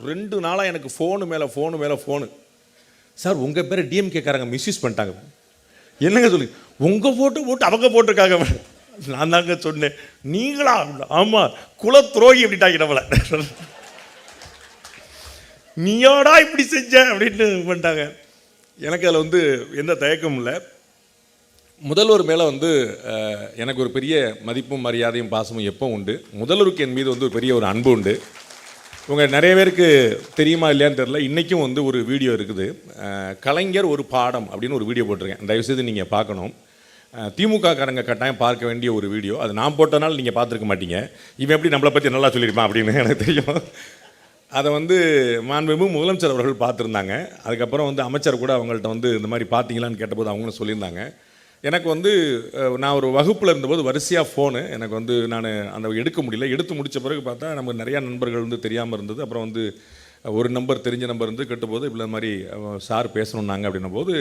2 நாளாக எனக்கு ஃபோனு மேலே ஃபோனு. சார் உங்கள் பேரை டிஎம்கேக்காரங்க மிஸ்யூஸ் பண்ணிட்டாங்க. என்னங்க சொல்லி உங்கள் ஃபோட்டோ போட்டு அவங்க போட்டிருக்காங்க. நான் தாங்க சொன்னேன். நீங்களா? ஆமாம், குல துரோகி அப்படின்ட்டாங்க நம்மளை. நீயாடா இப்படி செஞ்ச அப்படின்னு பண்ணிட்டாங்க. எனக்கு அதில் வந்து எந்த தயக்கமும் இல்லை. முதல்வர் மேலே வந்து எனக்கு ஒரு பெரிய மதிப்பும் மரியாதையும் பாசமும் எப்போ உண்டு. முதல்வருக்கு என் மீது வந்து ஒரு பெரிய ஒரு அன்பு உண்டு. உங்கள் நிறைய பேருக்கு தெரியுமா இல்லையான்னு தெரில, இன்றைக்கும் வந்து ஒரு வீடியோ இருக்குது. கலைஞர் ஒரு பாடம் அப்படின்னு ஒரு வீடியோ போட்டிருக்கேன். தயவுசெய்து நீங்கள் பார்க்கணும். திமுக காரங்க கட்டாயம் பார்க்க வேண்டிய ஒரு வீடியோ. அது நான் போட்டனால நீங்கள் பார்த்துருக்க மாட்டீங்க. இவன் எப்படி நம்மளை பற்றி நல்லா சொல்லியிருப்பான் அப்படின்னு எனக்கு தெரியும். அதை வந்து மாண்புமிகு முதலமைச்சர் அவர்கள் பார்த்துருந்தாங்க. அதுக்கப்புறம் வந்து அமைச்சர் கூட அவங்கள்ட்ட வந்து இந்த மாதிரி பார்த்தீங்களான்னு கேட்டபோது அவங்களும் சொல்லியிருந்தாங்க. எனக்கு வந்து நான் ஒரு வகுப்பில் இருந்தபோது வரிசையாக ஃபோனு எனக்கு வந்து நான் அந்த எடுக்க முடியல. எடுத்து முடித்த பிறகு பார்த்தா நமக்கு நிறையா நண்பர்கள் வந்து தெரியாமல் இருந்தது. அப்புறம் வந்து ஒரு நம்பர் தெரிஞ்ச நம்பர் வந்து கேட்டபோது இப்படி மாதிரி சார் பேசணுன்னாங்க அப்படின்னும் போது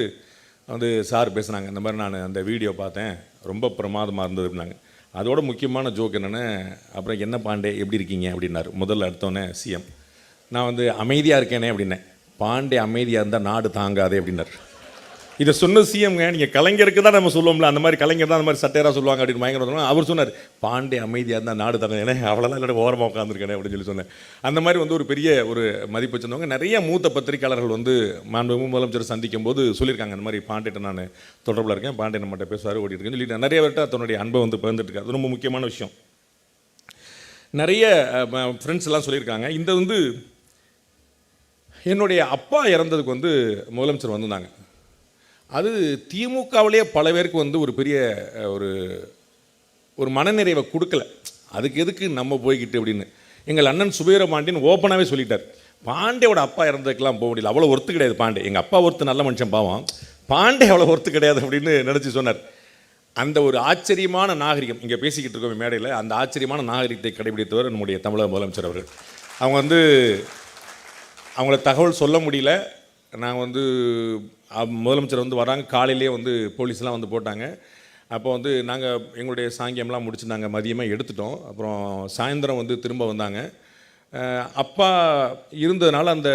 வந்து சார் பேசுனாங்க. இந்த மாதிரி நான் அந்த வீடியோ பார்த்தேன், ரொம்ப பிரமாதமாக இருந்தது அப்படின்னாங்க. அதோட முக்கியமான ஜோக் என்னென்னா, அப்புறம் என்ன பாண்டே எப்படி இருக்கீங்க அப்படின்னாரு. முதல்ல எடுத்தோன்னே சிஎம் நான் வந்து அமைதியாக இருக்கேனே அப்படின்னேன். பாண்டே அமைதியாக இருந்தால் நாடு தாங்காதே அப்படின்னார். இதை சொன்ன சிஎம்ங்க, நீங்கள் கலைஞருக்கு தான் நம்ம சொல்லுவோம்ல, அந்த மாதிரி கலைஞர் தான் அந்த மாதிரி சட்டையராக சொல்லுவாங்க அப்படின்னு பயங்கரம். அவர் சொன்னார், பாண்டே அமைதியாக இருந்தால் நாடு தானே, அவ்வளோதான் இல்லை ஓரமாக உட்காந்துருக்கேனே அப்படின்னு சொல்லி சொன்னேன். அந்த மாதிரி வந்து ஒரு பெரிய ஒரு மதிப்பு வச்சுருந்தவங்க. நிறைய மூத்த பத்திரிகையாளர்கள் வந்து மாண்புமிகு முதலமைச்சர் சந்திக்கும் போது சொல்லியிருக்காங்க, அந்த மாதிரி பாண்டேட்ட நான் தொடர்பில் இருக்கேன், பாண்டே நம்மகிட்ட பேசுவார் ஓடி இருக்கேன்னு சொல்லிட்டு நிறைய பேர்கிட்ட தன்னுடைய அன்பை வந்து பகிர்ந்துட்டு இருக்காரு. அது ரொம்ப முக்கியமான விஷயம். நிறைய ஃப்ரெண்ட்ஸ் எல்லாம் சொல்லியிருக்காங்க. இந்த வந்து என்னுடைய அப்பா இறந்ததுக்கு வந்து முதலமைச்சர் வந்திருந்தாங்க. அது திமுகவிலேயே பல பேருக்கு வந்து ஒரு பெரிய ஒரு மனநிறைவை கொடுக்கல. அதுக்கு எதுக்கு நம்ம போய்கிட்டு அப்படின்னு எங்கள் அண்ணன் சுபீரபாண்டியன் ஓப்பனாகவே சொல்லிட்டார். பாண்டேயோட அப்பா இறந்ததுக்கெல்லாம் போக முடியல, அவ்வளோ ஒர்த்து கிடையாது பாண்டே. எங்கள் அப்பா ஒருத்தர் நல்ல மனுஷன் பாவம், பாண்டே அவ்வளோ ஒர்த்து கிடையாது அப்படின்னு நினச்சி சொன்னார். அந்த ஒரு ஆச்சரியமான நாகரிகம் இங்கே பேசிக்கிட்டு இருக்கோம் மேடையில், அந்த ஆச்சரியமான நாகரிகத்தை கடைபிடித்தவர் நம்முடைய தமிழக முதலமைச்சர் அவர்கள். அவங்க வந்து அவங்கள தகவல் சொல்ல முடியல. நாங்கள் வந்து முதலமைச்சர் வந்து வராங்க, காலையிலே வந்து போலீஸ்லாம் வந்து போட்டாங்க. அப்போ வந்து நாங்கள் எங்களுடைய சாங்கியம்லாம் முடிச்சு நாங்கள் மதியமாக எடுத்துட்டோம். அப்புறம் சாயந்தரம் வந்து திரும்ப வந்தாங்க. அப்பா இருந்ததுனால அந்த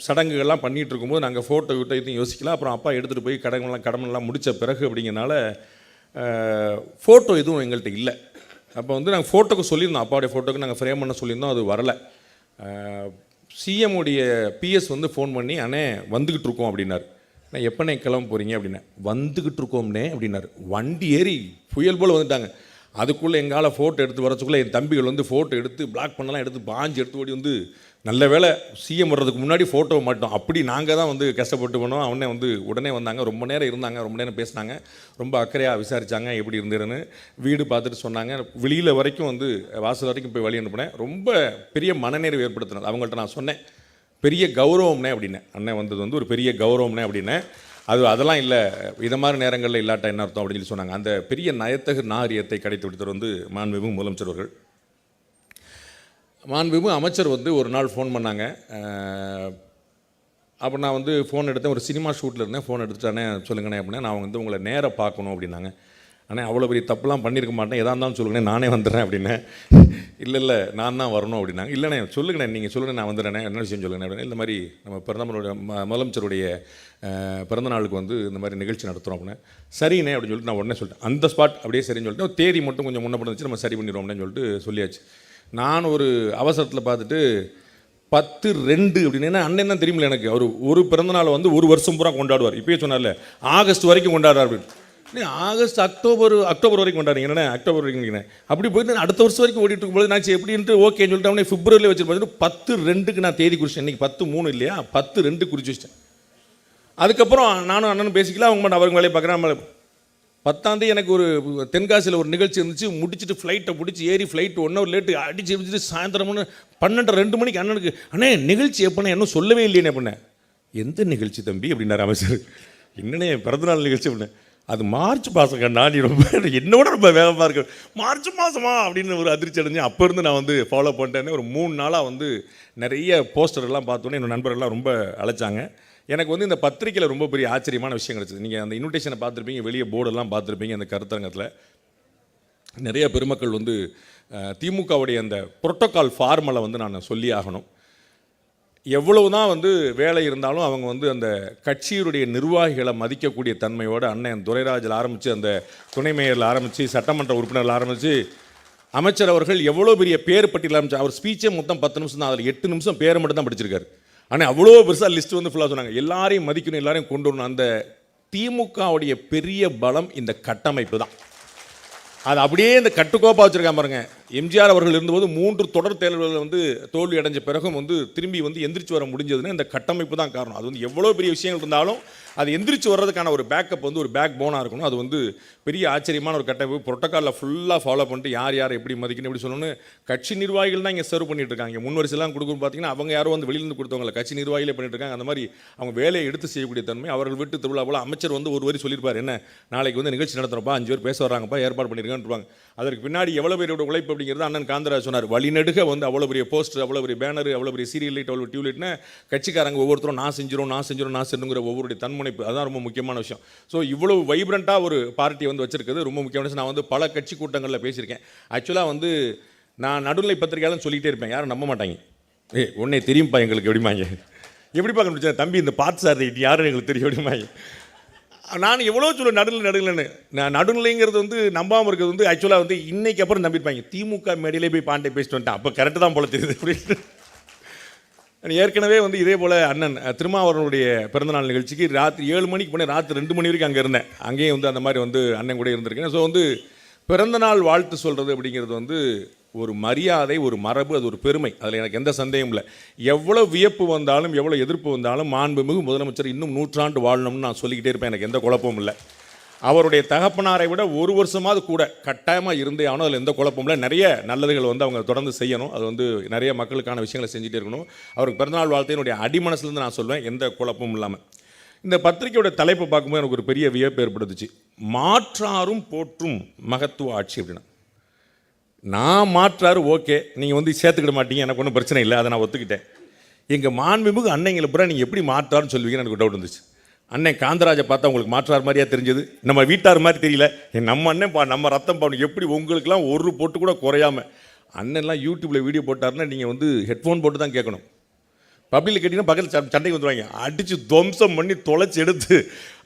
சடங்குகள்லாம் பண்ணிகிட்டு இருக்கும்போது நாங்கள் ஃபோட்டோ விட்டு எதுவும் யோசிக்கலாம். அப்புறம் அப்பா எடுத்துகிட்டு போய் கடமெல்லாம் முடித்த பிறகு அப்படிங்கிறனால ஃபோட்டோ எதுவும் எங்கள்கிட்ட இல்லை. அப்போ வந்து நாங்கள் ஃபோட்டோக்கு சொல்லியிருந்தோம், அப்பாவுடைய ஃபோட்டோக்கு நாங்கள் ஃப்ரேம் பண்ண சொல்லியிருந்தோம், அது வரலை. சிஎம்முடைய பிஎஸ் வந்து ஃபோன் பண்ணி, அண்ணே வந்துக்கிட்டு இருக்கோம் அப்படின்னாரு. நான் எப்போண்ணே கிளம்ப போகிறீங்க அப்படின்னேன். வந்துக்கிட்டு இருக்கோம்னே அப்படின்னாரு. வண்டி ஏறி புயல் போல் வந்துட்டாங்க. அதுக்குள்ளே எங்கால் ஃபோட்டோ எடுத்து வரச்சுக்குள்ளே என் தம்பிகள் வந்து ஃபோட்டோ எடுத்து பிளாக் பண்ணலாம் எடுத்து பாஞ்சு எடுத்து ஓடி வந்து நல்ல வேலை சிஎம் வர்றதுக்கு முன்னாடி ஃபோட்டோ மாட்டோம். அப்படி நாங்கள் தான் வந்து கஷ்டப்பட்டு பண்ணோம். அவனே வந்து உடனே வந்தாங்க, ரொம்ப நேரம் இருந்தாங்க, ரொம்ப நேரம் பேசினாங்க, ரொம்ப அக்கறையாக விசாரித்தாங்க எப்படி இருந்ததுன்னு. வீடு பார்த்துட்டு சொன்னாங்க. வெளியில் வரைக்கும் வந்து வாசல் வரைக்கும் போய் வழி அனுப்பினேன். ரொம்ப பெரிய மனநிறைவு ஏற்படுத்தினது. அவங்கள்ட்ட நான் சொன்னேன், பெரிய கௌரவம்னே அப்படின்னேன். அண்ணன் வந்தது வந்து ஒரு பெரிய கௌரவம்னே அப்படின்னேன். அதெல்லாம் இல்லை, இதை மாதிரி நேரங்களில் இல்லாட்டா என்ன அர்த்தம் அப்படின்னு சொல்லி சொன்னாங்க. அந்த பெரிய நயத்தகு நாகரிகத்தை கிடைத்து விடுத்தவர் வந்து மாண்புமிகு முதலமைச்சர் அவர்கள். மாண்புமிகு அமைச்சர் வந்து ஒரு நாள் ஃபோன் பண்ணாங்க. அப்போ நான் வந்து ஃபோன் எடுத்தேன், ஒரு சினிமா ஷூட்டில் இருந்தேன். ஃபோன் எடுத்துட்டானே சொல்லுங்கண்ணே அப்படின்னா, நான் வந்து உங்களை நேராக பார்க்கணும் அப்படின்னாங்க. ஆனால் அவ்வளோ பெரிய தப்புலாம் பண்ணியிருக்க மாட்டேன், எதாக இருந்தாலும் சொல்லுங்கண்ணே நானே வந்துடுறேன் அப்படின்னேன். இல்லை நான் தான் வரணும் அப்படின்னாங்க. இல்லைண்ணே சொல்லுங்கண்ணே, நீங்கள் சொல்லுங்கள் நான் வந்துடுறேனே, என்ன விஷயம் சொல்லுங்கண்ணே அப்படின்னு. இந்த மாதிரி நம்ம பிரதமருடைய முதலமைச்சருடைய பிறந்த நாளுக்கு வந்து இந்த மாதிரி நிகழ்ச்சி நடத்துகிறோம் அப்படின்னு. சரிண்ணே அப்படின்னு சொல்லிட்டு நான் உடனே சொல்லிட்டேன். அந்த ஸ்பாட் அப்படியே சரின்னு சொல்லிட்டு, தேதி மட்டும் கொஞ்சம் முன்ன பண்ணி நம்ம சரி பண்ணிடுவோம் அப்படின்னு சொல்லிட்டு சொல்லியாச்சு. நான் ஒரு அவசரத்தில் பார்த்துட்டு 10/2 அப்படின்னு, அண்ணன் தான் தெரியுமில்ல எனக்கு, அவர் ஒரு பிறந்தநாள் வந்து ஒரு வருஷம் பூரா கொண்டாடுவார். இப்போயே சொன்னார்ல ஆகஸ்ட் வரைக்கும் கொண்டாடுறார் அப்படின்னு. ஆகஸ்ட் அக்டோபர் வரைக்கும் கொண்டாடுறீங்க, என்ன அக்டோபர் வரைக்கும் அப்படி போயிட்டு அடுத்த வருஷம் வரைக்கும் ஓடிட்டு இருக்கும்போது நான் எப்படின்ட்டு ஓகேன்னு சொல்லிட்டு அவனே பிப்ரவரியில் வச்சுட்டு 10/2க்கு நான் தேதி குறிச்சேன். இன்றைக்கி 10/3 இல்லையா, 10/2 குறிச்சு வச்சிட்டேன். அதுக்கப்புறம் நானும் அண்ணனும் பேசிக்கலாம், அவங்க மட்டும் அவருக்கு வேலையை பார்க்குறேன். 10ஆம் தேதி எனக்கு ஒரு தென்காசியில் ஒரு நிகழ்ச்சி இருந்துச்சு. முடிச்சுட்டு ஃப்ளைட்டை பிடிச்சி ஏறி ஃப்ளைட் 1 hour லேட்டு அடிச்சு வச்சுட்டு சாயந்தரம் 12:30 மணிக்கு அண்ணனுக்கு, அண்ணே நிகழ்ச்சி எப்போண்ணே இன்னும் சொல்லவே இல்லையே அப்படின்னேன். எந்த நிகழ்ச்சி தம்பி அப்படின்னாரு அமைச்சர். என்னண்ணே பிறந்தநாள் நிகழ்ச்சி அப்படின்னேன். அது மார்ச் மாதம் கண்ணா, நீ ரொம்ப என்னோட ரொம்ப வேகமாக இருக்கு, மார்ச் மாதமா அப்படின்னு ஒரு அதிர்ச்சி அடைஞ்சேன். அப்போ இருந்து நான் வந்து ஃபாலோ பண்ணிட்டேன்னு ஒரு 3 நாளாக வந்து நிறைய போஸ்டர்லாம் பார்த்தோன்னே என்னோட நண்பர்கள்லாம் ரொம்ப அழைச்சாங்க. எனக்கு வந்து இந்த பத்திரிக்கையில் ரொம்ப பெரிய ஆச்சரியமான விஷயம் கிடச்சிது. நீங்கள் அந்த இன்விடேஷனை பார்த்துருப்பீங்க, வெளியே போர்டெல்லாம் பார்த்துருப்பீங்க. அந்த கருத்தரங்கத்தில் நிறைய பெருமக்கள் வந்து திமுகவுடைய அந்த புரோட்டோகால் ஃபார்மலை வந்து நான் சொல்லி ஆகணும். எவ்வளவு தான் வந்து வேலை இருந்தாலும் அவங்க வந்து அந்த கட்சியினுடைய நிர்வாகிகளை மதிக்கக்கூடிய தன்மையோடு அண்ணன் துரைராஜில் ஆரம்பித்து அந்த துணை மேயரில் ஆரம்பித்து சட்டமன்ற உறுப்பினர்கள் ஆரம்பித்து அமைச்சர் அவர்கள் எவ்வளோ பெரிய பேர் பட்டியல் ஆரம்பிச்சு அவர் ஸ்பீச்சே மொத்தம் 10 நிமிஷம் தான், அதில் 8 நிமிஷம் பேரை மட்டும் தான் படிச்சிருக்காரு. ஆனால் அவ்வளோ பெருசாக லிஸ்ட் வந்து ஃபுல்லாக சொன்னாங்க. எல்லாரையும் மதிக்கணும், எல்லாரையும் கொண்டு வரணும். அந்த திமுகவுடைய பெரிய பலம் இந்த கட்டமைப்பு தான். அது அப்படியே இந்த கட்டுக்கோப்பாக வச்சுருக்காம பாருங்க. எம்ஜிஆர் அவர்கள் இருந்தபோது 3 தொடர் தேர்தல்கள் வந்து தோல்வி அடைஞ்ச பிறகும் வந்து திரும்பி வந்து எந்திரிச்சு வர முடிஞ்சதுன்னா இந்த கட்டமைப்பு தான் காரணம். அது வந்து எவ்வளோ பெரிய விஷயங்கள் இருந்தாலும் அது எந்திரிச்சு வர்றதுக்கான ஒரு பேக்கப் வந்து ஒரு பேக் போனாக இருக்கணும். அது வந்து பெரிய ஆச்சரியமான ஒரு கட்டமைப்பு. புரோட்டோக்காலில் ஃபுல்லாக ஃபாலோ பண்ணிட்டு யார் யார் எப்படி மதிக்கணும் எப்படி சொல்லணும்னு கட்சி நிர்வாகிகள் தான் இங்கே சர்வ் பண்ணிட்டு இருக்காங்க. முன் வரிசையெல்லாம் கொடுக்குன்னு பார்த்தீங்கன்னா அவங்க யாரும் வந்து வெளியிருந்து கொடுத்தவங்கள கட்சி நிர்வாகிகளே பண்ணிட்டு இருக்காங்க. அந்த மாதிரி அவங்க வேலையை எடுத்து செய்யக்கூடிய தன்மை அவர்கள் விட்டு திருவிழா போல. அமைச்சர் வந்து ஒரு வரி சொல்லியிருப்பார், என்ன நாளைக்கு வந்து நிகழ்ச்சி நடத்துகிறப்பா 5 பேர் பேச வர்றாங்கப்பா ஏற்பாடு பண்ணியிருக்கான்னு. அதற்கு பின்னாடி எவ்வளோ பேரோட உழைப்பு அப்படிங்கிறது அண்ணன் காந்தராஜ் சொன்னார். வழிநடுக வந்து அவ்வளோ பெரிய போஸ்டர், அவ்வளோ பெரிய பேனர், அவ்வளோ பெரிய சீரியல் லைட், அவ்வளோ டியூலைட்னு கட்சிக்காரங்க ஒவ்வொருத்தரும் நான் செஞ்சிடும் ஒவ்வொரு தன்முனைப்பு. அதுதான் ரொம்ப முக்கியமான விஷயம். ஸோ இவ்வளோ வைப்ரண்ட்டாக ஒரு பார்ட்டியை வந்து வச்சிருக்கிறது ரொம்ப முக்கியமான விஷயம். நான் வந்து பல கட்சி கூட்டங்களில் பேசியிருக்கேன். ஆக்சுவலாக வந்து நான் நடுநிலை பத்திரிகையாளன்னு சொல்லிகிட்டே இருப்பேன், யாரும் நம்ப மாட்டாங்க. உடனே தெரியும்ப்பா எங்களுக்கு எப்படிமாங்க, எப்படிப்பா கண்டுபிடிச்சேன் தம்பி இந்த பார்த்து சார் யாரும் எங்களுக்கு தெரியும் எப்படிமாங்க. நான் எவ்வளோ சொல்ல நடுநிலைன்னு. நான் நடுநிலைங்கிறது வந்து நம்பாமல் இருக்கிறது வந்து ஆக்சுவலாக வந்து இன்னைக்கு அப்புறம் நம்பியிருப்பாங்க. திமுக மேடையிலே போய் பாண்டே பேசிட்டு வந்துட்டேன், அப்போ கரெக்டு தான் போல தெரியுது அப்படின்னு. ஏற்கனவே வந்து இதே போல் அண்ணன் திருமாவளவனுடைய பிறந்தநாள் நிகழ்ச்சிக்கு ராத்திரி 7 மணிக்கு போனேன், ராத்திரி 2 மணி வரைக்கும் அங்கே இருந்தேன். அங்கேயும் வந்து அந்த மாதிரி வந்து அண்ணன் கூட இருந்திருக்கேன். ஸோ வந்து பிறந்தநாள் வாழ்த்து சொல்கிறது அப்படிங்கிறது வந்து ஒரு மரியாதை, ஒரு மரபு, அது ஒரு பெருமை. அதில் எனக்கு எந்த சந்தேகமும் இல்லை. எவ்வளோ வியப்பு வந்தாலும் எவ்வளோ எதிர்ப்பு வந்தாலும் மாண்புமிகு முதலமைச்சர் இன்னும் 100 ஆண்டு வாழணும்னு நான் சொல்லிக்கிட்டே இருப்பேன். எனக்கு எந்த குழப்பமும் இல்லை. அவருடைய தகப்பனாரை விட 1 வருஷமாவது கூட கட்டாயமாக இருந்தே ஆகணும். அதில் எந்த குழப்பமும் இல்லை. நிறைய நல்லதுகள் வந்து அவங்க தொடர்ந்து செய்யணும். அது வந்து நிறைய மக்களுக்கான விஷயங்களை செஞ்சுட்டே இருக்கணும். அவருக்கு பிறந்தநாள் வாழ்த்தையினுடைய அடிமனசுலேருந்து நான் சொல்வேன், எந்த குழப்பமும் இல்லாமல். இந்த பத்திரிகையோட தலைப்பை பார்க்கும்போது எனக்கு ஒரு பெரிய வியப்பு ஏற்படுத்துச்சு. மாற்றாரும் போற்றும் மகத்துவ ஆட்சி அப்படின்னா. நான் மாற்றாரு ஓகே, நீங்கள் வந்து சேர்த்துக்கிட மாட்டீங்க, எனக்கு ஒன்றும் பிரச்சனை இல்லை, அதை நான் ஒத்துக்கிட்டேன். எங்கள் மாண்புமிகு அன்னைங்களை பூரா நீங்கள் எப்படி மாற்றாருன்னு சொல்லுவீங்கன்னு எனக்கு டவுட் இருந்துச்சு. அண்ணன் காந்தராஜை பார்த்தா உங்களுக்கு மாற்றார் மாதிரியா தெரிஞ்சது, நம்ம வீட்டார் மாதிரி தெரியல. நம்ம அண்ணன் நம்ம ரத்தம் பாவணும் எப்படி உங்களுக்குலாம் ஒரு போட்டு கூட குறையாமல். அண்ணன்லாம் யூடியூப்பில் வீடியோ போட்டாருன்னா நீங்கள் வந்து ஹெட்ஃபோன் போட்டு தான் கேட்கணும். பப்ளிக்கில் கேட்டிங்கன்னா பக்கத்தில் சண்டைக்கு வந்துடுவாங்க, அடித்து துவம்சம் பண்ணி தொலைச்சி எடுத்து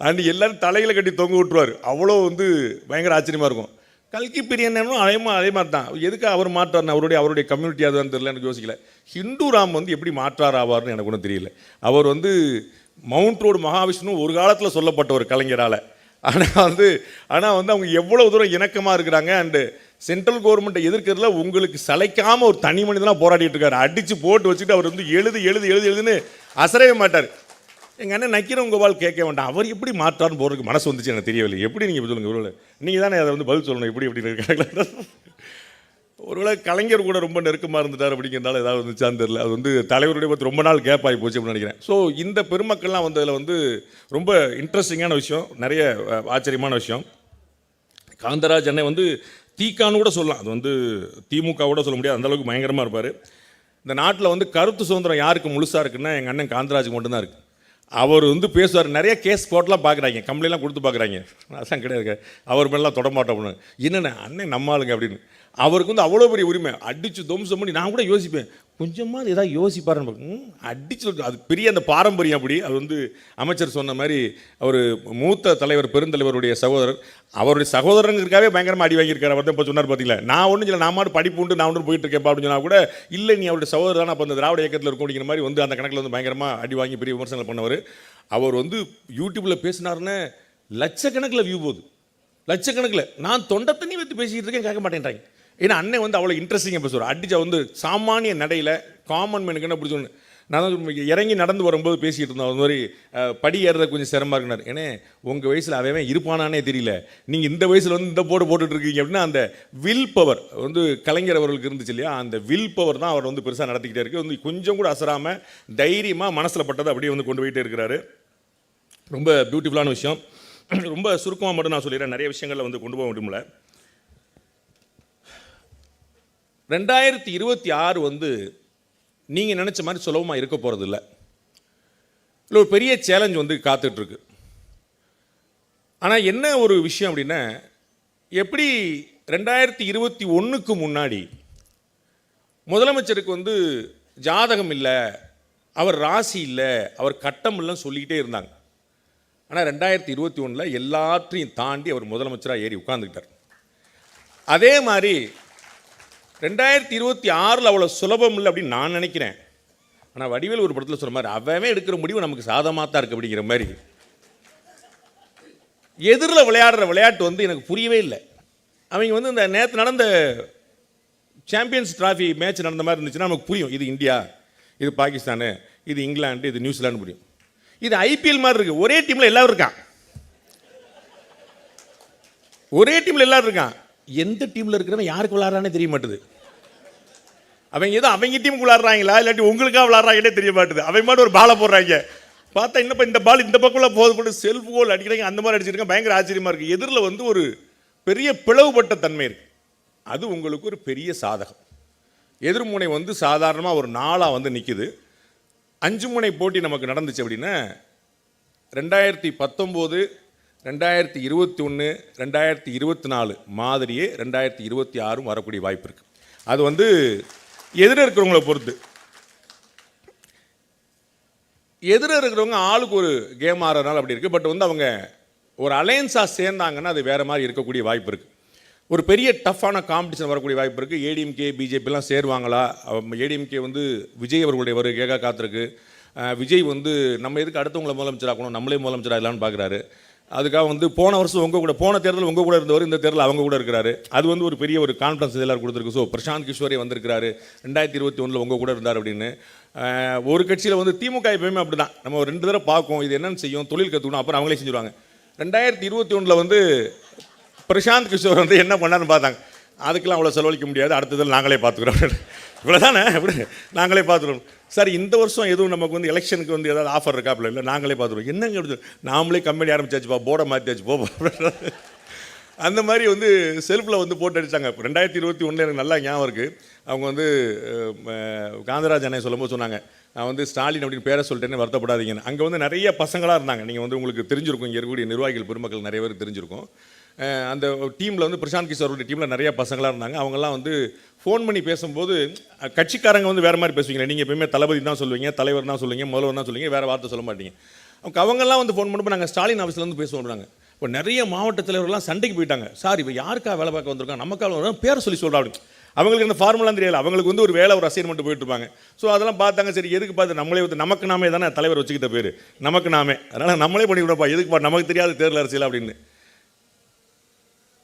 அண்ட் எல்லோரும் தலையில் கட்டி தொங்க விட்டுருவார். அவ்வளோ வந்து பயங்கர ஆச்சரியமாக இருக்கும். கல்கி பிரியனும் அதே மாதிரி தான். எதுக்கு அவர் மாற்றார்னு அவருடைய கம்யூனிட்டி அதுதான் தெரியல, எனக்கு யோசிக்கல. ஹிந்து ராம் வந்து எப்படி மாற்றார் ஆவார்னு எனக்கு ஒன்றும் தெரியல. அவர் வந்து மவுண்ட் ரோடு மகாவிஷ்ணு ஒரு காலத்தில் சொல்லப்பட்ட ஒரு கலைஞரால். ஆனால் வந்து அவங்க எவ்வளோ தூரம் இணக்கமாக இருக்கிறாங்க. அண்டு சென்ட்ரல் கவர்மெண்ட்டை எதிர்க்கிறதுல உங்களுக்கு சளைக்காமல் ஒரு தனி மனிதனாக போராடிட்டு இருக்காரு. அடித்து போட்டு வச்சுட்டு அவர் வந்து எழுதுன்னு அசரவே மாட்டார். எங்கள் அண்ணன் நக்கீரன் கோபால் கேட்க வேண்டாம், அவர் எப்படி மாற்றார்னு போகிறதுக்கு மனசு வந்துச்சு எனக்கு தெரியவில்லை. எப்படி நீங்கள் சொல்லுங்கள், ஒருவேளை நீங்கள் தானே அதை வந்து பதில் சொல்லணும் எப்படி எப்படி இருக்காங்களா. ஒருவேளை கலைஞர் கூட ரொம்ப நெருக்கமாக இருந்துட்டார் அப்படிங்கிறதால ஏதாவது வந்துச்சான்னு தெரியல. அது வந்து தலைவருடைய பற்றி ரொம்ப நாள் கேப் ஆகி போச்சு அப்படின்னு நினைக்கிறேன். ஸோ இந்த பெருமக்கள்லாம் வந்து அதில் வந்து ரொம்ப இன்ட்ரெஸ்டிங்கான விஷயம், நிறைய ஆச்சரியமான விஷயம். காந்தராஜ் அண்ணன் வந்து தீக்கான்னு கூட சொல்லலாம், அது வந்து திமுக கூட சொல்ல முடியாது, அந்தளவுக்கு பயங்கரமாக இருப்பார். இந்த நாட்டில் வந்து கருத்து சுதந்திரம் யாருக்கு முழுசாக இருக்குன்னா எங்கள் அண்ணன் காந்தராஜுக்கு மட்டும்தான் இருக்குது. அவர் வந்து பேசுவார், நிறைய கேஸ் போட்டெலாம் பார்க்குறாங்க, கம்ப்ளைண்ட்லாம் கொடுத்து பார்க்குறாங்க. அதான் கிடையாது, அவர் மேலாம் தொடமாட்டோம் அப்படின்னு. என்னென்ன அண்ணன் நம்ம ஆளுங்க அப்படின்னு. அவருக்கு வந்து அவ்வளோ பெரிய உரிமை. அடித்து துவம்சம் பண்ணி நான் கூட யோசிப்பேன், கொஞ்சமாக ஏதாவது யோசிப்பாருன்னு. அடிச்சு அது பெரிய அந்த பாரம்பரியம் அப்படி. அது வந்து அமைச்சர் சொன்ன மாதிரி அவர் மூத்த தலைவர் பெருந்தலைவருடைய சகோதரர், அவருடைய சகோதரங்களுக்காகவே பயங்கரமாக அடி வாங்கியிருக்காரு. அவர் தான் இப்போ சொன்னார் பார்த்தீங்களா, நான் ஒன்றும் இல்லை, நான் மாட்டு படிப்பு உண்டு, நான் ஒன்று போயிட்டு இருக்கேன் அப்படின்னு சொன்னால் கூட இல்லை நீ அவருடைய சகோதரர் தான் அப்போ அந்த திராவிட இயக்கத்தில் இருக்கும் அப்படிங்கிற மாதிரி வந்து அந்த கணக்கில் வந்து பயங்கரமாக அடி வாங்கி பெரிய விமர்சனங்கள் பண்ணவர். அவர் வந்து யூடியூப்பில் பேசினாருன்னு லட்சக்கணக்கில் வியூ போகுது, லட்சக்கணக்கில். நான் தொண்டை தண்ணி வைத்து பேசிக்கிட்டு இருக்கேன், கேட்க மாட்டேன்றாங்க. ஏன்னா அண்ணன் வந்து அவ்வளோ இன்ட்ரெஸ்டிங்காக பேசுவார். அடிச்சா வந்து சாமானிய நடையில் காமன் மேனுக்கு என்ன அப்படி சொன்னேன். நான் வந்து இறங்கி நடந்து வரும்போது பேசிகிட்டு இருந்தோம், அது மாதிரி படி ஏறுறது கொஞ்சம் சிரமமாக இருக்கிறார். ஏன்னா உங்கள் வயசில் அவன் இருப்பானானே தெரியல, நீங்கள் இந்த வயசில் வந்து இந்த போட்டுட்ருக்கீங்க அப்படின்னா அந்த வில் பவர் வந்து கலைஞர் அவர்களுக்கு இருந்துச்சு இல்லையா, அந்த வில் பவர் தான் அவர் வந்து பெருசாக நடத்திக்கிட்டே இருக்குது. வந்து கொஞ்சம் கூட அசராமல் தைரியமாக மனசில் பட்டதை அப்படியே வந்து கொண்டு போயிட்டே இருக்கிறாரு. ரொம்ப பியூட்டிஃபுல்லான விஷயம். ரொம்ப சுருக்கமாக மட்டும் நான் சொல்லிடுறேன், நிறைய விஷயங்களில் வந்து கொண்டு போக முடியல. 2026 வந்து நீங்கள் நினச்ச மாதிரி சுலபமாக இருக்க போகிறது இல்லை. இல்லை, ஒரு பெரிய சேலஞ்ச் வந்து காத்துட்ருக்கு. ஆனால் என்ன ஒரு விஷயம் அப்படின்னா, எப்படி 2021க்கு முன்னாடி முதலமைச்சருக்கு வந்து ஜாதகம் இல்லை, அவர் ராசி இல்லை, அவர் கட்டம் இல்லைன்னு சொல்லிக்கிட்டே இருந்தாங்க. ஆனால் 2021 எல்லாற்றையும் தாண்டி அவர் முதலமைச்சராக ஏறி உட்கார்ந்துக்கிட்டார். அதே மாதிரி 2026 அவ்வளோ சுலபம் இல்லை அப்படின்னு நான் நினைக்கிறேன். ஆனால் வடிவேல் ஒரு படத்தில் சொல்கிற மாதிரி அவன் எடுக்கிற முடிவு நமக்கு சாதகமாக தான் இருக்குது அப்படிங்கிற மாதிரி எதிரில் விளையாடுற விளையாட்டு வந்து எனக்கு புரியவே இல்லை. அவங்க வந்து இந்த நேற்று நடந்த சாம்பியன்ஸ் டிராஃபி மேட்ச் நடந்த மாதிரி இருந்துச்சுன்னா நமக்கு புரியும், இது இந்தியா, இது பாகிஸ்தானு, இது இங்கிலாந்து, இது நியூசிலாந்து புரியும். இது ஐபிஎல் மாதிரி இருக்குது, ஒரே டீமில் எல்லாரும் இருக்கான், ஒரே டீமில் எல்லாரும் இருக்கான். எந்த டீமில் இருக்கிறவன் யாருக்கு விளையாடுறானே தெரிய மாட்டுது. அவங்க ஏதோ அவங்க டீமுக்கு விளையாடுறாங்களா இல்லாட்டி உங்களுக்காக விளையாடுறாங்கன்னே தெரிய மாட்டுது. அவங்க மட்டும் ஒரு பாலை போடுறாங்க, பார்த்தா இன்னப்போ இந்த பால் இந்த பக்கம் போது போட்டு செல்ஃப் கோல் அடிக்கிறாங்க, அந்த மாதிரி அடிச்சிருக்காங்க. பயங்கர ஆச்சரியமாக இருக்குது. எதிரில் வந்து ஒரு பெரிய பிளவுபட்ட தன்மை இருக்குது. அது உங்களுக்கு ஒரு பெரிய சாதகம். எதிர்முனை வந்து சாதாரணமாக ஒரு நாளாக வந்து நிற்குது. 5 முனை போட்டி நமக்கு நடந்துச்சு அப்படின்னா 2019, 2021, 2024 மாதிரியே 2026 வரக்கூடிய வாய்ப்பு இருக்குது. அது வந்து எதிர இருக்கிறவங்களை பொறுத்து. எதிர இருக்கிறவங்க ஆளுக்கு ஒரு கேம் ஆடுறதுனால அப்படி இருக்குது. பட் வந்து அவங்க ஒரு அலையன்ஸாக சேர்ந்தாங்கன்னா அது வேறு மாதிரி இருக்கக்கூடிய வாய்ப்பு இருக்குது. ஒரு பெரிய டஃப்பான காம்படிஷன் வரக்கூடிய வாய்ப்பு இருக்குது. ஏடிஎம்கே பிஜேபிலாம் சேருவாங்களா? ஏடிஎம்கே வந்து விஜய் அவர்களுடைய வருகைக்காக காத்திருக்கு. விஜய் வந்து நம்ம எதுக்கு அடுத்தவங்களை முதலமைச்சராகணும், நம்மளே முதலமைச்சராகலான்னு பார்க்குறாரு. அதுக்காக வந்து போன வருஷம் உங்கள் கூட, போன தேர்தல் உங்கள் கூட இருந்தவர் இந்த தேர்தல் அவங்க கூட இருக்கிறாரு. அது வந்து ஒரு பெரிய ஒரு கான்ஃபிடன்ஸ் எல்லாரும் கொடுத்துருக்கு. ஸோ பிரசாந்த் கிஷோரே வந்திருக்கிறாரு, 2021 உங்கள் கூட இருந்தார் அப்படின்னு. ஒரு கட்சியில் வந்து திமுக எப்பயுமே அப்படி தான், நம்ம ஒரு 2 தடவை பார்க்கும், இது என்னென்னு செய்யும், தொழில் கற்றுக்கணும், அப்புறம் அவங்களே செஞ்சுருவாங்க. 2021 வந்து பிரசாந்த் கிஷோர் வந்து என்ன பண்ணாருன்னு பார்த்தாங்க. அதுக்கெல்லாம் அவ்வளோ செலவழிக்க முடியாது, அடுத்ததில் நாங்களே பார்த்துக்குறோம், இவ்வளோ தானே, நாங்களே பார்த்துருவோம். சார் இந்த வருஷம் எதுவும் நமக்கு வந்து எலெக்ஷனுக்கு வந்து ஏதாவது ஆஃபர் இருக்காப்புல? இல்லை, நாங்களே பார்த்துருவோம். என்னங்க அப்படி நாமளே கம்பெனி ஆரம்பிச்சாச்சுப்பா, போர்டை மாற்றியாச்சு போ. அந்த மாதிரி வந்து செல்ஃபில் வந்து போட்டு அடித்தாங்க. 2021 எனக்கு நல்லா ஞாபகம் இருக்குது. அவங்க வந்து காந்தராஜ் அண்ணன் சொல்லும்போது சொன்னாங்க, நான் வந்து ஸ்டாலின் அப்படின்னு பேரை சொல்லிட்டேன்னு வருத்தப்படாதீங்கன்னு. அங்கே வந்து நிறைய பசங்களாக இருந்தாங்க. நீங்கள் வந்து உங்களுக்கு தெரிஞ்சிருக்கும், இங்கே இருக்கக்கூடிய நிர்வாகிகள் பெருமக்கள் நிறைய பேர் தெரிஞ்சிருக்கும். அந்த டீமில் வந்து பிரசாந்த் கிஷோருடைய டீமில் நிறைய பசங்களாக இருந்தாங்க. அவங்கெல்லாம் வந்து ஃபோன் பண்ணி பேசும்போது கட்சிக்காரங்க வந்து வேறு மாதிரி பேசுவீங்களே, நீங்கள் எப்பயுமே தளபதி தான் சொல்லுவீங்க, தலைவர் தான் சொல்லுவீங்க, முதல்வர் தான் சொல்லுவீங்க, வேறு வார்த்தை சொல்ல மாட்டீங்க. அவங்கெல்லாம் வந்து ஃபோன் பண்ணும்போது நாங்கள் ஸ்டாலின் ஆஃபீஸ்லேருந்து பேசுவோம்றாங்க. இப்போ நிறைய மாவட்ட தலைவர்கள்லாம் சண்டைக்கு போயிட்டாங்க. சார் இப்போ யாருக்கா வேலை பார்க்க வந்திருக்காங்க, நமக்காக பேரை சொல்லி சொல்கிறா அப்படி. அவங்களுக்கு இந்த ஃபார்முலாம் தெரியல, அவங்களுக்கு வந்து ஒரு வேலை, ஒரு அசைன்மெண்ட் போயிட்டு இருப்பாங்க. ஸோ அதெல்லாம் பார்த்தாங்க, சரி எதுக்கு பார்த்து நம்மளே வந்து நமக்கு நாமே தானே தலைவர் வச்சுக்கிட்ட பேர், நமக்கு நாமே, அதனால் நம்மளே பண்ணி விடப்பா, எதுக்குப்பா நமக்கு தெரியாத தேர்தல் அரசியல் அப்படின்னு.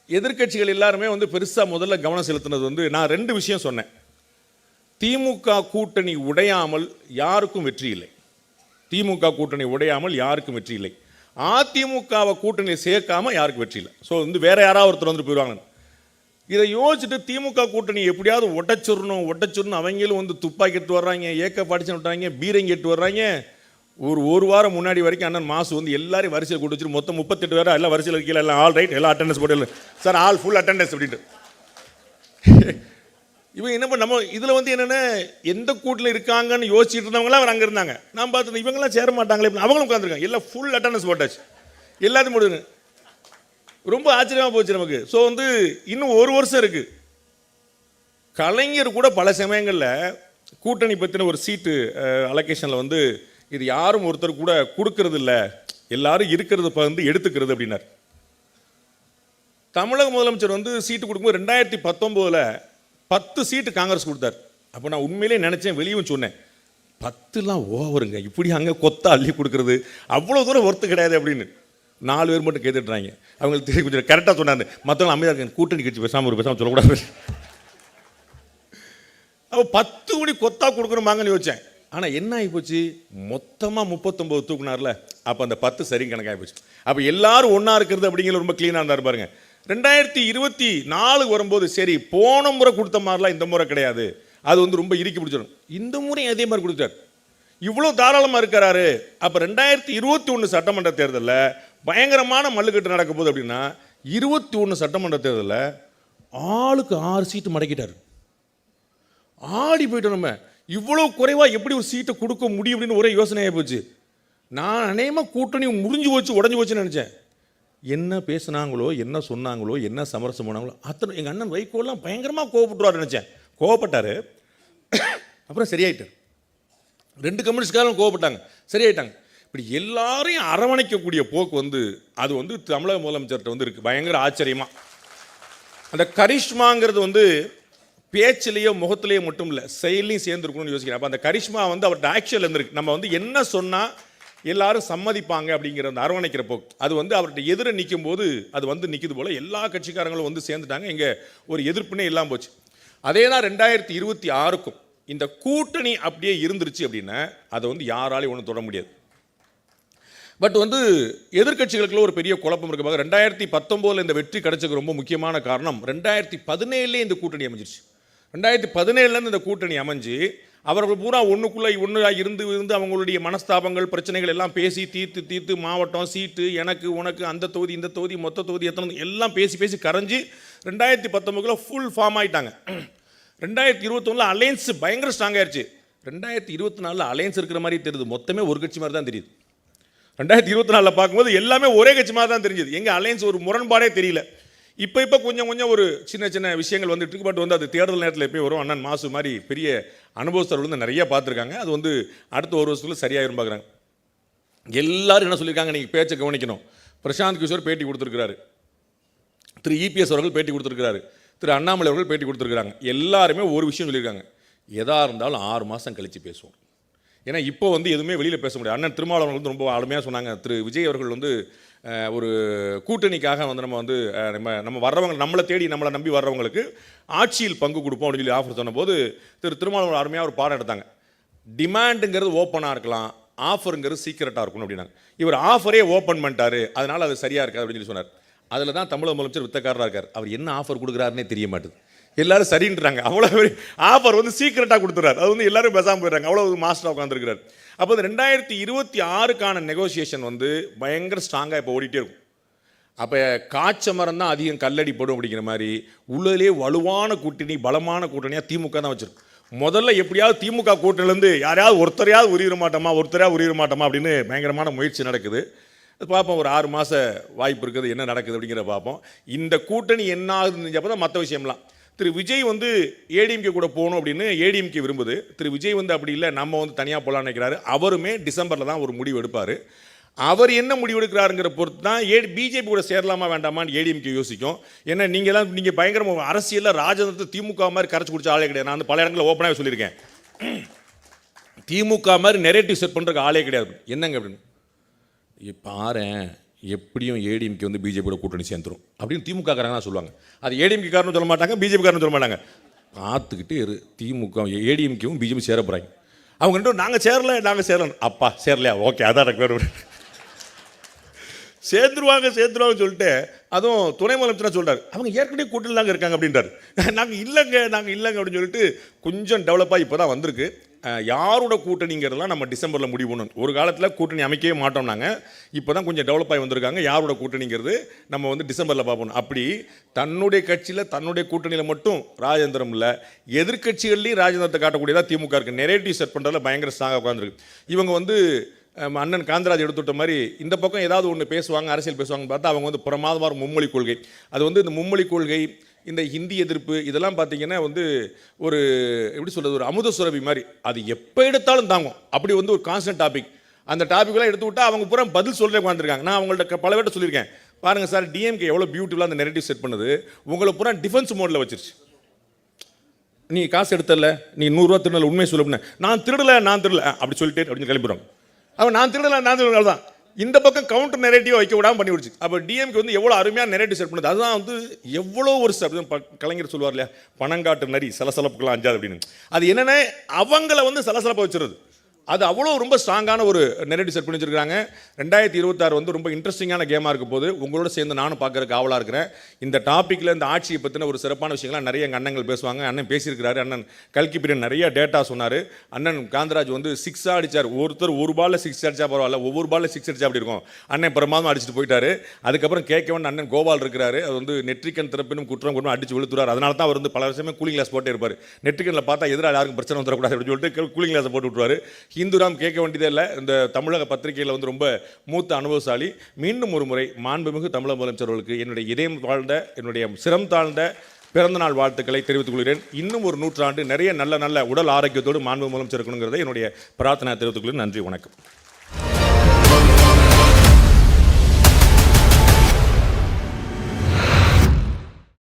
எதிர்க்கட்சிகள் எல்லாருமே வந்து பெருசாக முதல்ல கவனம் செலுத்தினது வந்து, நான் 2 விஷயம் சொன்னேன். திமுக கூட்டணி உடையாமல் யாருக்கும் வெற்றி இல்லை, திமுக கூட்டணி உடையாமல் யாருக்கும் வெற்றி இல்லை. அதிமுகவை கூட்டணியை சேர்க்காம யாருக்கும் வெற்றி இல்லை. ஸோ வந்து வேற யாராவது ஒருத்தர் வந்து போயிடுவாங்க. இதை யோசிச்சுட்டு திமுக கூட்டணி எப்படியாவது ஒட்டச்சிடணும் அவங்களும் வந்து துப்பாக்கி எட்டு வர்றாங்க, ஏக்க படிச்சு விட்டாங்க, பீரங்கி எட்டு வர்றாங்க. ஒரு வாரம் முன்னாடி வரைக்கும் அண்ணன் மாசு வந்து எல்லாரையும் வரிசையில் கூட்டு வச்சுட்டு மொத்தம் 38 பேர் எல்லாம் வரிசையில் இருக்கீங்க, எல்லாம் ஆல் ரைட், எல்லாம் அட்டெண்டன்ஸ் போட்டு சார் ஆல் ஃபுல் அட்டெண்டன்ஸ் அப்படின்ட்டு. இவங்க என்ன பண்ண, நம்ம இதில் வந்து என்னென்ன எந்த கூட்டில் இருக்காங்கன்னு யோசிச்சுட்டு இருந்தவங்களாம் அவர் அங்கே இருந்தாங்க. நான் பார்த்து இவங்கெல்லாம் சேர மாட்டாங்களே, அவங்களும் உட்காந்துருக்காங்க, எல்லாம் ஃபுல் அட்டெண்டன்ஸ் போட்டாச்சு, எல்லாத்தையும் முடியுது. ரொம்ப ஆச்சரியமாக போச்சு நமக்கு. ஸோ வந்து இன்னும் 1 வருஷம் இருக்குது. கலைஞர் கூட பல சமயங்களில் கூட்டணி பற்றின ஒரு சீட்டு அலோகேஷனில் வந்து இது யாரும் ஒருத்தர் கூட கொடுக்கறது இல்லை, எல்லாரும் இருக்கிறத வந்து எடுத்துக்கிறது அப்படின்னார். தமிழக முதலமைச்சர் வந்து சீட்டு கொடுக்கும்போது 2019 10 சீட்டு காங்கிரஸ் கொடுத்தார். அப்போ நான் உண்மையிலே நினச்சேன், வெளியும் சொன்னேன், 10லாம் ஓவருங்க, இப்படி அங்கே கொத்தா அள்ளி கொடுக்குறது அவ்வளோ தூரம் ஒர்த்து கிடையாது அப்படின்னு. 4 பேர் மட்டும் கேட்டுட்றாங்க. அவங்களுக்கு தெரியும், கொஞ்சம் கரெக்டாக சொன்னாங்க, மற்றவங்க அமைதியாக இருக்காங்க, கூட்டணி கட்சி பேசாமல் சொல்லக்கூடாது. அப்போ 10 கோடி கொத்தா கொடுக்குறோமாங்கன்னு யோசிச்சேன். ஆனால் என்ன ஆகிப்போச்சு, மொத்தமாக 39 தூக்குனார்ல, அப்போ அந்த 10 சரி கணக்காகி போச்சு. அப்போ எல்லாரும் ஒன்றா இருக்கிறது அப்படிங்கிற ரொம்ப க்ளீனாக இருந்தார் பாருங்க. 2024 வரும்போது சரி, போன முறை கொடுத்த மாதிரிலாம் இந்த முறை கிடையாது, அது வந்து ரொம்ப இறுக்கி பிடிச்சிடும். இந்த முறை அதே மாதிரி கொடுத்தார், இவ்வளோ தாராளமாக இருக்கிறாரு. அப்போ 2021 சட்டமன்ற தேர்தலில் பயங்கரமான மல்லுக்கட்டு நடக்க போகுது அப்படின்னா, 21 சட்டமன்ற தேர்தலில் ஆளுக்கு 6 சீட்டு மடக்கிட்டார். ஆடி போயிட்டோம். நம்ம இவ்வளோ குறைவாக எப்படி ஒரு சீட்டை கொடுக்க முடியும் அப்படின்னு ஒரே யோசனையாக போச்சு. நான் அநேகமாக கூட்டணி முடிஞ்சு போச்சு, உடஞ்சி போச்சுன்னு நினச்சேன். என்ன பேசுனாங்களோ, என்ன சொன்னாங்களோ, என்ன சமரசம் பண்ணாங்களோ அத்தனை எங்கள் அண்ணன் வைகோலாம் பயங்கரமாக கோவப்பட்டுருவார் நினச்சேன். கோவப்பட்டார், அப்புறம் சரியாயிட்டார். 2 கம்யூனிஸ்ட்காரங்க கோவப்பட்டாங்க, சரியாயிட்டாங்க. இப்படி எல்லாரையும் அரவணைக்கக்கூடிய போக்கு வந்து அது வந்து தமிழக முதலமைச்சர்கிட்ட வந்து இருக்குது. பயங்கர ஆச்சரியமாக அந்த கரிஷ்மாங்கிறது வந்து பேச்சிலேயோ முகத்திலேயோ மட்டும் இல்லை, செயலையும் சேர்ந்துருக்கணும்னு யோசிக்கிறேன். அப்போ அந்த கரிஷ்மா வந்து அவர்கிட்ட ஆக்சுவல் இருந்திருக்கு. நம்ம வந்து என்ன சொன்னால் எல்லாரும் சம்மதிப்பாங்க அப்படிங்கிற அந்த அரவணைக்கிற போக்கு அது வந்து அவர்கிட்ட எதிர நிற்கும் போது அது வந்து நிற்கிது போல் எல்லா கட்சிக்காரங்களும் வந்து சேர்ந்துட்டாங்க. இங்கே ஒரு எதிர்ப்புனே இல்லாமல் போச்சு. அதே தான் 2026க்கும் இந்த கூட்டணி அப்படியே இருந்துருச்சு அப்படின்னா அதை வந்து யாராலையும் ஒன்றும் தொட முடியாது. பட் வந்து எதிர்கட்சிகளுக்குள்ள ஒரு பெரிய குழப்பம் இருக்கு. 2019 இந்த வெற்றி கிடைச்சதுக்கு ரொம்ப முக்கியமான காரணம் 2017 இந்த கூட்டணி அமைஞ்சிருச்சு. 2017 இந்த கூட்டணி அமைஞ்சு அவர்கள் பூரா ஒன்றுக்குள்ளே ஒன்றாக இருந்து அவங்களுடைய மனஸ்தாபங்கள் பிரச்சனைகள் எல்லாம் பேசி தீர்த்து மாவட்டம் சீட்டு எனக்கு உனக்கு அந்த தொகுதி இந்த தொகுதி மொத்த தொகுதி எத்தனை எல்லாம் பேசி கரைஞ்சி 2019 ஃபுல் ஃபார்ம் ஆகிட்டாங்க. 2021 அலையன்ஸ் பயங்கர ஸ்ட்ராங் ஆயிடுச்சு. 2024 அலையன்ஸ் இருக்கிற மாதிரி தெரியுது, மொத்தமே ஒரு கட்சி மாதிரி தான் தெரியுது. 2024 பார்க்கும்போது எல்லாமே ஒரே கட்சி மாதிரி தான் தெரிஞ்சுது. எங்கள் அலையன்ஸ் ஒரு முரண்பாடே தெரியல. இப்போ கொஞ்சம் ஒரு சின்ன விஷயங்கள் வந்துட்டு இருக்கு. பட் வந்து அது தேர்தல் நேரத்தில் எப்பயும் வரும். அண்ணன் மாசு மாதிரி பெரிய அனுபவஸ்தர்கள் வந்து நிறைய பார்த்துருக்காங்க. அது வந்து அடுத்த ஒரு வருஷத்துல சரியாயிரும் பார்க்குறாங்க. எல்லாரும் என்ன சொல்லியிருக்காங்க, நீங்கள் பேச்சை கவனிக்கணும். பிரசாந்த் கிஷோர் பேட்டி கொடுத்துருக்கிறாரு, திரு இபிஎஸ் அவர்கள் பேட்டி கொடுத்துருக்கிறாரு, திரு அண்ணாமலை அவர்கள் பேட்டி கொடுத்துருக்குறாங்க. எல்லாருமே ஒரு விஷயம் சொல்லியிருக்காங்க, எதாக இருந்தாலும் 6 மாதம் கழித்து பேசுவோம். ஏன்னா இப்போ வந்து எதுவுமே வெளியில் பேச முடியாது. அண்ணன் திருமாவளவன் வந்து ரொம்ப அருமையாக சொன்னாங்க. திரு விஜய் அவர்கள் வந்து ஒரு கூட்டணிக்காக வந்து நம்ம வர்றவங்க நம்மளை தேடி நம்மளை நம்பி வர்றவங்களுக்கு ஆட்சியில் பங்கு கொடுப்போம் அப்படின்னு சொல்லி ஆஃபர் சொன்னபோது திரு திருமாவளவன் அருமையாக ஒரு பாடம் எடுத்தாங்க. டிமாண்டுங்கிறது ஓப்பனாக இருக்கலாம், ஆஃபருங்கிறது சீக்கிரட்டாக இருக்கணும் அப்படின்னாங்க. இவர் ஆஃபரே ஓப்பன் பண்ணிட்டாரு, அதனால் அது சரியாக இருக்காது அப்படின்னு சொல்லி சொன்னார். அதில் தான் தமிழக முதலமைச்சர் வித்தக்காரராக இருக்கார். அவர் என்ன ஆஃபர் கொடுக்குறாருன்னே தெரிய மாட்டுது. எல்லாரும் சரின்றாங்க. அவ்வளோ ஆஃபர் வந்து சீக்கிரட்டாக கொடுத்துறாரு. அது வந்து எல்லாரும் பேசாமல் போயிடுறாங்க. அவ்வளோ மாஸ்டராக உட்காந்துருக்கிறார். அப்போ இந்த 2026க்கான நெகோசியேஷன் வந்து பயங்கர ஸ்ட்ராங்காக இப்போ ஓடிட்டே இருக்கும். அப்போ காய்ச்ச மரம் தான் அதிகம் கல்லடி போடும் அப்படிங்கிற மாதிரி உள்ளதிலே வலுவான கூட்டணி பலமான கூட்டணியாக திமுக தான் வச்சிருக்கு. முதல்ல எப்படியாவது திமுக கூட்டணிலேருந்து யாரையாவது ஒருத்தரையாவது உரியிட மாட்டோமா அப்படின்னு பயங்கரமான முயற்சி நடக்குது. பார்ப்போம், ஒரு 6 மாத வாய்ப்பு இருக்குது, என்ன நடக்குது அப்படிங்கிற பார்ப்போம். இந்த கூட்டணி என்ன ஆகுதுன்னு அப்போ தான் மற்ற விஷயம்லாம். திரு விஜய் வந்து ஏடிஎம்கே கூட போகணும் அப்படின்னு ஏடிஎம்கே விரும்புது. திரு விஜய் வந்து அப்படி இல்லை, நம்ம வந்து தனியாக போகலான்னு நினைக்கிறாரு. அவருமே டிசம்பரில் தான் ஒரு முடிவு எடுப்பார். அவர் என்ன முடிவு எடுக்கிறாருங்கிற பொறுத்து தான் பிஜேபி கூட சேரலாமா வேண்டாமான்னு ஏடிஎம்கே யோசிக்கும். ஏன்னா நீங்கள் பயங்கரமாக அரசியலில் ராஜதந்திரத்தை திமுக மாதிரி கரைச்சி குடிச்ச ஆளே கிடையாது. நான் வந்து பல இடங்களில் ஓப்பனாகவே சொல்லியிருக்கேன், திமுக மாதிரி நெரேட்டிவ் செட் பண்ணுறதுக்கு ஆளே கிடையாது. என்னங்க அப்படின்னு பாரேன், எப்படியும் ஏடிஎம்கே வந்து பிஜேபியோட கூட்டணி சேர்ந்துடும் அப்படின்னு திமுக காரங்க தான் சொல்லுவாங்க. அது ஏடிஎம்கே காரணம் சொல்ல மாட்டாங்க, பிஜேபி காரணம் சொல்ல மாட்டாங்க. பார்த்துக்கிட்டே இரு, திமுக ஏடிஎம்கேவும் பிஜேபி சேர போகிறாங்க. அவங்க ரெண்டும் நாங்கள் சேரல அப்பா சேரலையா, ஓகே அதான் எனக்கு வேறு சேர்ந்துருவாங்க சொல்லிட்டு அதுவும் துணை முதலமைச்சர் சொல்கிறார், அவங்க ஏற்கனவே கூட்டணியில் தாங்க இருக்காங்க அப்படின்றார். நாங்கள் இல்லைங்க அப்படின்னு சொல்லிட்டு கொஞ்சம் டெவலப்பாக இப்போ தான் வந்திருக்கு. யாரோட கூட்டணிங்கிறதெல்லாம் நம்ம டிசம்பரில் முடிவு பண்ணணும். ஒரு காலத்தில் கூட்டணி அமைக்கவே மாட்டோம் நாங்கள், இப்போ தான் கொஞ்சம் டெவலப் ஆகி வந்திருக்காங்க. யாரோட கூட்டணிங்கிறது நம்ம வந்து டிசம்பரில் பார்ப்போம். அப்படி தன்னுடைய கட்சியில் தன்னுடைய கூட்டணியில் மட்டும் ராஜேந்திரம் இல்லை, எதிர்கட்சிகள்லேயும் ராஜேந்திரத்தை காட்டக்கூடியதாக திமுக இருக்குது. நெரேட்டிவ் செட் பண்ணுறதுல பயங்கர ஸ்ட்ராங்காக உட்காந்துருக்கு. இவங்க வந்து அண்ணன் காந்தராஜ் எடுத்துவிட்ட மாதிரி இந்த பக்கம் ஏதாவது ஒன்று பேசுவாங்க, அரசியல் பேசுவாங்கன்னு பார்த்தா அவங்க வந்து பிரமாதமாக மும்மொழி கொள்கை, அது வந்து இந்த மும்மொழி கொள்கை, இந்த ஹிந்தி எதிர்ப்பு இதெல்லாம் பார்த்தீங்கன்னா வந்து ஒரு எப்படி சொல்கிறது, ஒரு அமுத சுரபி மாதிரி. அது எப்போ எடுத்தாலும் தாங்கும். அப்படி வந்து ஒரு கான்ஸ்டன்ட் டாபிக். அந்த டாபிக்லாம் எடுத்து விட்டால் அவங்க பூரா பதில் சொல்ல உட்காந்துருக்காங்க. நான் அவங்கள்ட்ட பல பேர்ட்ட சொல்லியிருக்கேன், பாருங்கள் சார், டிஎம்கே எவ்வளோ பியூட்டிஃபுல்லாக அந்த நெரேட்டிவ் செட் பண்ணுது, உங்களை பூரா டிஃபென்ஸ் மோடில் வச்சிருச்சு. நீ காசு எடுத்தல, நீ 100 ரூபா திருடல, உண்மையை சொல்ல, நான் திருடலை அப்படி சொல்லிட்டு அப்படின்னு கிளம்பிடுவாங்க. அவன் நான் திருடலை தான். இந்த பக்கம் கவுண்டர் நெரேட்டிவ் வைக்க விடாமல் பண்ணி விடுச்சு. அப்போ டிஎம்கே வந்து எவ்வளோ அருமையாக நெரேட்டிவ் செட் பண்ணுது. அதுதான் வந்து எவ்வளோ ஒரு கலைஞர் சொல்லுவார் இல்லையா, பணங்காட்டு நரி சலசலப்புக்கெல்லாம் அஞ்சாது அப்படின்னு. அது என்னென்ன அவங்கள வந்து சலசலப்பை வச்சுருது. அது அவ்வளோ ரொம்ப ஸ்ட்ராங்கான ஒரு நெரேட்டிவ் செட் பண்ணி வச்சிருக்காங்க. 2026 வந்து ரொம்ப இன்ட்ரெஸ்டிங்கான கேமாக இருக்க போது உங்களோட சேர்ந்து நானும் பார்க்கறதுக்கு ஆவலாக இருக்கிறேன். இந்த டாப்பிக்கில் இந்த ஆட்சியை பற்றின ஒரு சிறப்பான விஷயங்கள்லாம் நிறைய எங்கள் அண்ணங்கள் பேசுவாங்க. அண்ணன் பேசியிருக்கிறாரு. அண்ணன் கல்கி பிரியன் நிறைய டேட்டா சொன்னார். அண்ணன் காந்தராஜ் வந்து 6 அடித்தார். ஒருத்தர் ஒரு பாலில் 6 அடித்தா பரவாயில்ல, ஒவ்வொரு பாலில் 6 அடிச்சா அப்படி இருக்கும். அண்ணன் பிரமாதம் அடிச்சுட்டு போயிட்டாரு. அதுக்கப்புறம் கேட்கவன் அண்ணன் கோபால் இருக்கிறாரு. அது வந்து நெற்றிக்கன் திறப்பினும் குற்றம் கொண்டு அடிச்சு விழுத்துறாரு. அதனால தான் அவர் வந்து பல வருஷமே கூலிங் கிளாஸ் போட்டே இருப்பார். நெற்றிக்கனில் பார்த்தா எதிராக யாருக்கும் பிரச்சனை வந்துடக்கூடாது அப்படின்னு சொல்லிட்டு கூலிங் கிளாஸை போட்டு விட்டுருவார். ஹிந்துராம் கேட்க வேண்டியதே இல்லை. இந்த தமிழக பத்திரிகையில் வந்து ரொம்ப மூத்த அனுபவசாலி. மீண்டும் ஒரு முறை மாண்புமிகு தமிழக முதலமைச்சர் அவர்களுக்கு என்னுடைய இதயம் வாழ்ந்த, என்னுடைய சிரம் தாழ்ந்த பிறந்தநாள் வாழ்த்துக்களை தெரிவித்துக் கொள்கிறேன். இன்னும் ஒரு 100 ஆண்டு நிறைய நல்ல நல்ல உடல் ஆரோக்கியத்தோடு மாண்பு மூலம் சேர்க்கணுங்கிறதை என்னுடைய பிரார்த்தனை தெரிவித்துக் கொள்கிறேன். நன்றி, வணக்கம்.